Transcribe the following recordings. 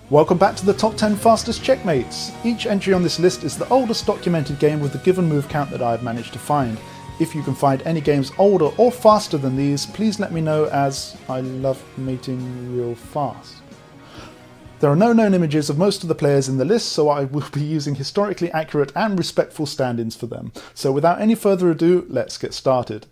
Welcome back to the top 10 fastest checkmates. Each entry on this list is the oldest documented game with the given move count that I've managed to find. If you can find any games older or faster than these, please let me know, as I love mating real fast. There are no known images of most of the players in the list, so I will be using historically accurate and respectful stand-ins for them. So without any further ado, let's get started.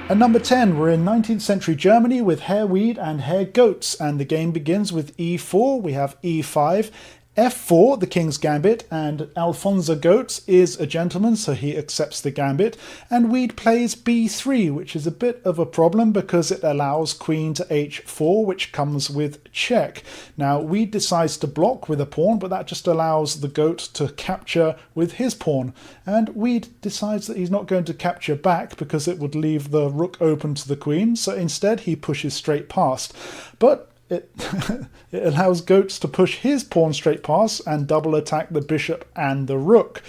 At number 10, we're in 19th century Germany with Herr Wiede and Herr Goetz, and the game begins with e4, we have e5, f4, the king's gambit, and Alphonse Goetz is a gentleman, so he accepts the gambit, and Wiede plays b3, which is a bit of a problem because it allows queen to h4, which comes with check. Now, Wiede decides to block with a pawn, but that just allows the goat to capture with his pawn, and Wiede decides that he's not going to capture back because it would leave the rook open to the queen, so instead he pushes straight past. But it allows Goetz to push his pawn straight past and double attack the bishop and the rook.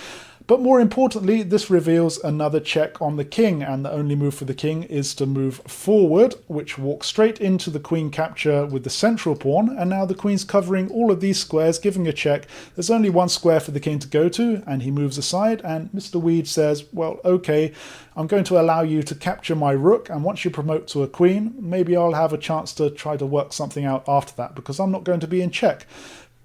But more importantly, this reveals another check on the king, and the only move for the king is to move forward, which walks straight into the queen capture with the central pawn, and now the queen's covering all of these squares, giving a check. There's only one square for the king to go to, and he moves aside, and Mr. Wiede says, well, okay, I'm going to allow you to capture my rook, and once you promote to a queen, maybe I'll have a chance to try to work something out after that, because I'm not going to be in check.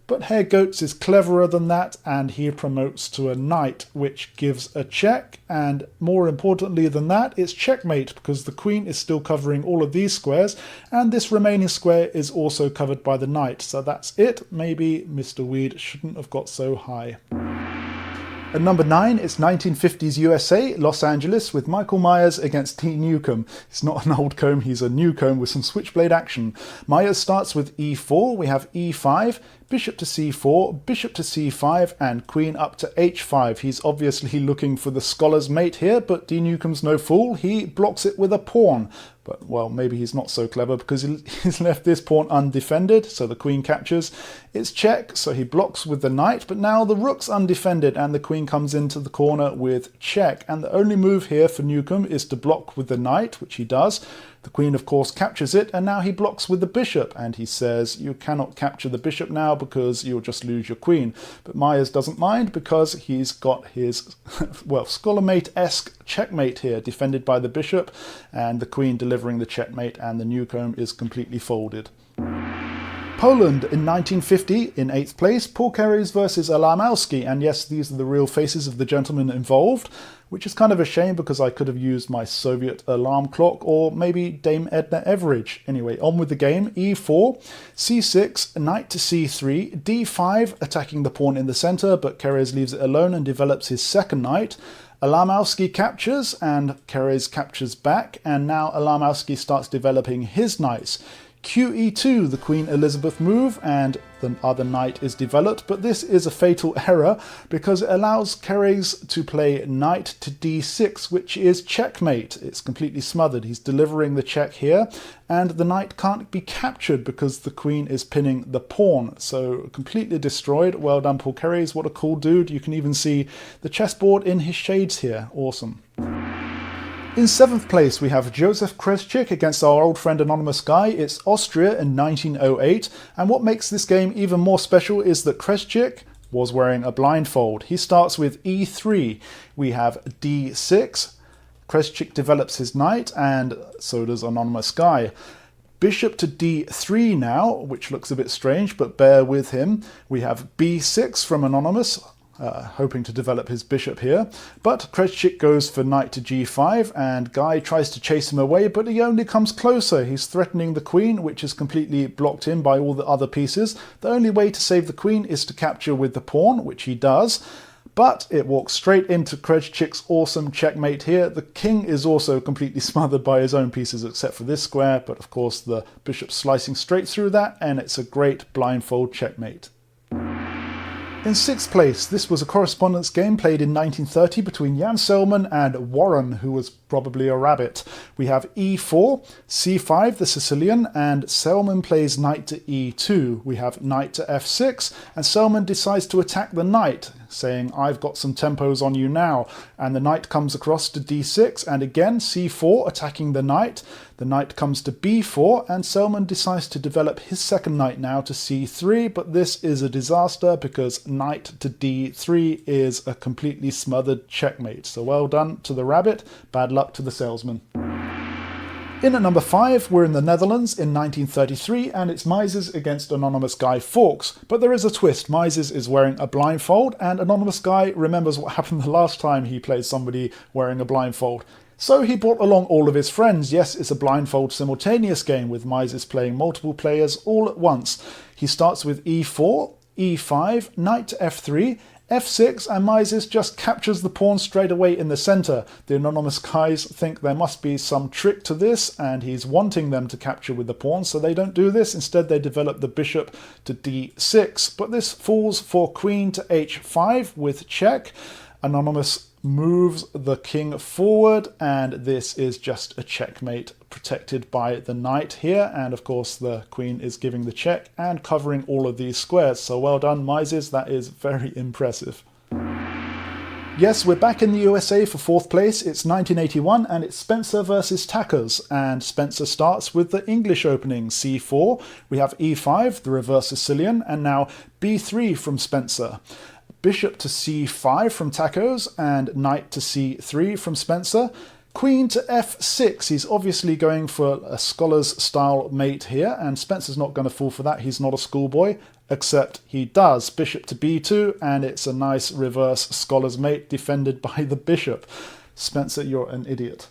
But Herr Goetz is cleverer than that, and he promotes to a knight, which gives a check, and more importantly than that, it's checkmate, because the queen is still covering all of these squares, and this remaining square is also covered by the knight. So that's it. Maybe Mr. Wiede shouldn't have got so high. At number 9, it's 1950s USA, Los Angeles, with Michael Myers against Newcomb. He's not an old comb, he's a new comb with some switchblade action. Myers starts with e4, we have e5, bishop to c4, bishop to c5, and queen up to h5. He's obviously looking for the scholar's mate here, but D. Newcomb's no fool. He blocks it with a pawn. But, well, maybe he's not so clever because he's left this pawn undefended, so the queen captures. It's check, so he blocks with the knight, but now the rook's undefended and the queen comes into the corner with check. And the only move here for Newcomb is to block with the knight, which he does. The queen, of course, captures it, and now he blocks with the bishop, and he says, you cannot capture the bishop now because you'll just lose your queen. But Myers doesn't mind because he's got his, well, scholarmate-esque checkmate here, defended by the bishop, and the queen delivering the checkmate, and the Newcomb is completely folded. Poland in 1950, in 8th place, Paul Keres versus Arlamowski, and yes, these are the real faces of the gentlemen involved, which is kind of a shame because I could have used my Soviet alarm clock or maybe Dame Edna Everage. Anyway, on with the game. e4, c6, knight to c3, d5, attacking the pawn in the center, but Keres leaves it alone and develops his second knight. Arlamowski captures and Keres captures back, and now Arlamowski starts developing his knights. Qe2, the Queen Elizabeth move, and the other knight is developed, but this is a fatal error because it allows Keres to play knight to d6, which is checkmate. It's completely smothered. He's delivering the check here, and the knight can't be captured because the queen is pinning the pawn. So completely destroyed. Well done, Paul Keres. What a cool dude. You can even see the chessboard in his shades here. Awesome. In 7th place, we have Joseph Kreszczyk against our old friend Anonymous Guy. It's Austria in 1908, and what makes this game even more special is that Kreszczyk was wearing a blindfold. He starts with e3. We have d6. Kreszczyk develops his knight, and so does Anonymous Guy. Bishop to d3 now, which looks a bit strange, but bear with him. We have b6 from Anonymous, hoping to develop his bishop here, but Kreszczyk goes for knight to g5, and Guy tries to chase him away, but he only comes closer. He's threatening the queen, which is completely blocked in by all the other pieces. The only way to save the queen is to capture with the pawn, which he does, but it walks straight into Kreszczyk's awesome checkmate here. The king is also completely smothered by his own pieces except for this square, but of course the bishop's slicing straight through that, and it's a great blindfold checkmate. In 6th place, this was a correspondence game played in 1930 between Jan Selman and Warren, who was probably a rabbit. We have e4, c5, the Sicilian, and Selman plays knight to e2. We have knight to f6, and Selman decides to attack the knight, saying, I've got some tempos on you now. And the knight comes across to d6, and again c4, attacking the knight. The knight comes to b4, and Selman decides to develop his second knight now to c3, but this is a disaster because knight to d3 is a completely smothered checkmate. So well done to the rabbit, bad luck to the salesman. In at number 5, we're in the Netherlands in 1933, and it's Mises against Anonymous Guy Fawkes. But there is a twist. Mises is wearing a blindfold, and Anonymous Guy remembers what happened the last time he played somebody wearing a blindfold. So he brought along all of his friends. Yes, it's a blindfold simultaneous game with Mises playing multiple players all at once. He starts with e4, e5, knight to f3, f6, and Mises just captures the pawn straight away in the centre. The Anonymous guys think there must be some trick to this, and he's wanting them to capture with the pawn, so they don't do this. Instead, they develop the bishop to d6. But this falls for queen to h5 with check. Anonymous moves the king forward, and this is just a checkmate protected by the knight here, and of course the queen is giving the check and covering all of these squares. So well done, Mises, that is very impressive. Yes, we're back in the USA for 4th place. It's 1981 and it's Spencer versus Tackers, and Spencer starts with the English opening, c4. We have e5, the reverse Sicilian, and now b3 from Spencer. Bishop to c5 from Tacos, and knight to c3 from Spencer. Queen to f6. He's obviously going for a scholar's style mate here, and Spencer's not going to fall for that. He's not a schoolboy, except he does. Bishop to b2, and it's a nice reverse scholar's mate defended by the bishop. Spencer, you're an idiot.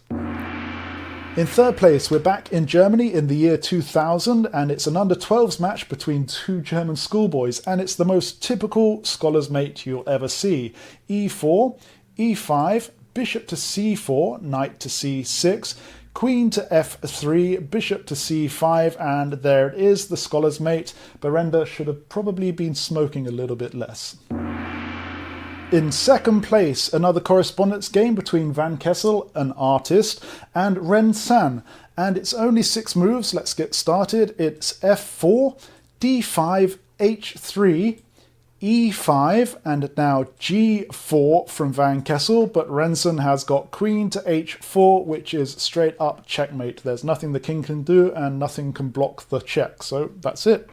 In 3rd place, we're back in Germany in the year 2000, and it's an under-12s match between two German schoolboys, and it's the most typical scholar's mate you'll ever see. e4, e5, bishop to c4, knight to c6, queen to f3, bishop to c5, and there it is, the scholar's mate. Berenda should have probably been smoking a little bit less. In 2nd place, another correspondence game between Van Kessel, an artist, and Ren San. And it's only 6 moves. Let's get started. It's f4, d5, h3, e5, and now g4 from Van Kessel. But Rensen has got queen to h4, which is straight up checkmate. There's nothing the king can do and nothing can block the check. So that's it.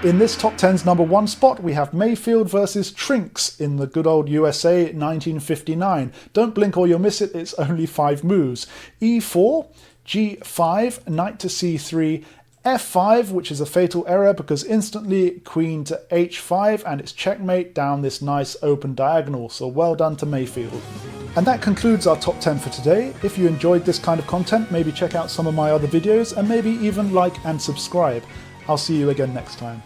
In this top 10's number 1 spot, we have Mayfield versus Trinks in the good old USA 1959. Don't blink or you'll miss it, it's only 5 moves. e4, g5, knight to c3, f5, which is a fatal error because instantly queen to h5, and it's checkmate down this nice open diagonal. So well done to Mayfield. And that concludes our top 10 for today. If you enjoyed this kind of content, maybe check out some of my other videos and maybe even like and subscribe. I'll see you again next time.